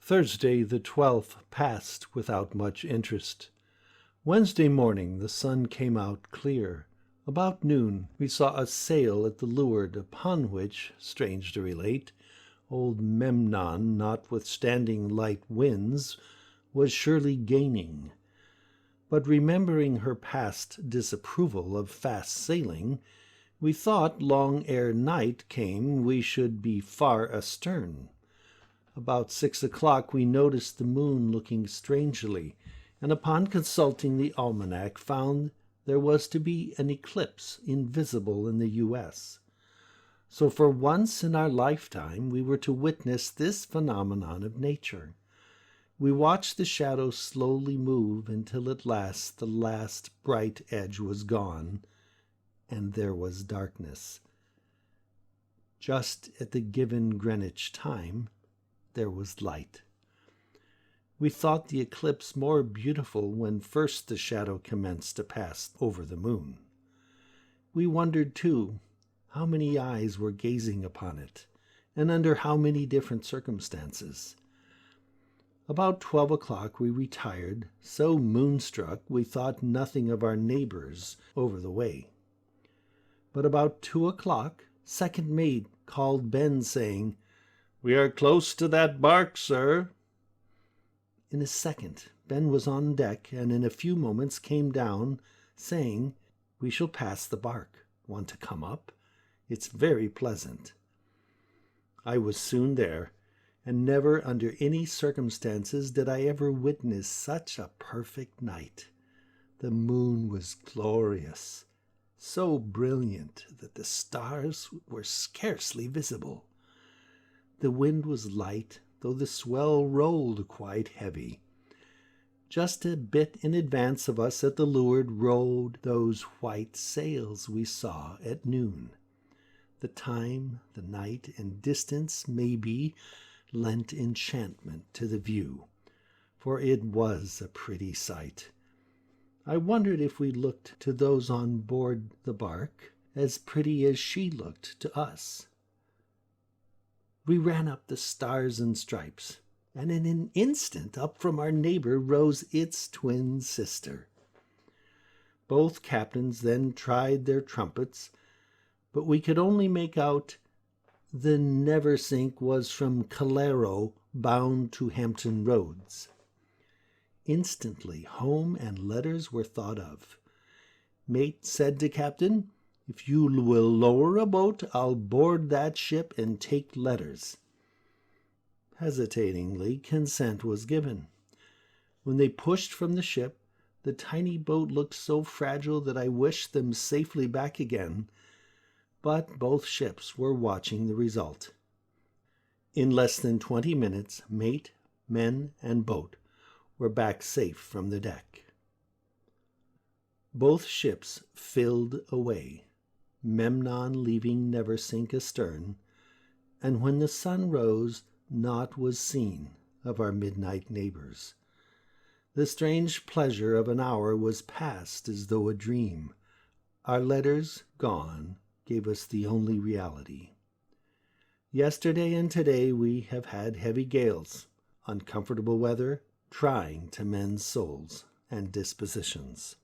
Thursday, the 12th, passed without much interest. Wednesday morning the sun came out clear. About noon we saw a sail at the leeward, upon which, strange to relate, old Memnon, notwithstanding light winds, was surely gaining. But remembering her past disapproval of fast sailing, we thought long ere night came we should be far astern. About 6 o'clock we noticed the moon looking strangely, and upon consulting the almanac found there was to be an eclipse invisible in the U.S. So for once in our lifetime we were to witness this phenomenon of nature. We watched the shadow slowly move until at last the last bright edge was gone, and there was darkness. Just at the given Greenwich time, there was light. We thought the eclipse more beautiful when first the shadow commenced to pass over the moon. We wondered, too, how many eyes were gazing upon it, and under how many different circumstances. About 12 o'clock we retired, so moonstruck we thought nothing of our neighbors over the way. But about 2 o'clock, second mate called Ben, saying, "We are close to that bark, sir." In a second Ben was on deck, and in a few moments came down, saying, "We shall pass the bark. Want to come up? It's very pleasant." I was soon there, and never under any circumstances did I ever witness such a perfect night. The moon was glorious, so brilliant that the stars were scarcely visible. The wind was light, though the swell rolled quite heavy. Just a bit in advance of us at the leeward rode those white sails we saw at noon. The time, the night, and distance, maybe, lent enchantment to the view, for it was a pretty sight. I wondered if we looked to those on board the bark as pretty as she looked to us. We ran up the Stars and Stripes, and in an instant up from our neighbor rose its twin sister. Both captains then tried their trumpets, but we could only make out the Neversink was from Calero bound to Hampton Roads. Instantly home and letters were thought of. Mate said to captain, "If you will lower a boat, I'll board that ship and take letters." Hesitatingly, consent was given. When they pushed from the ship, the tiny boat looked so fragile that I wished them safely back again, but both ships were watching the result. In less than 20 minutes, mate, men, and boat were back safe from the deck. Both ships filled away, Memnon leaving Neversink astern, and when the sun rose, naught was seen of our midnight neighbors. The strange pleasure of an hour was past as though a dream. Our letters, gone, gave us the only reality. Yesterday and today we have had heavy gales, uncomfortable weather, trying to men's souls and dispositions.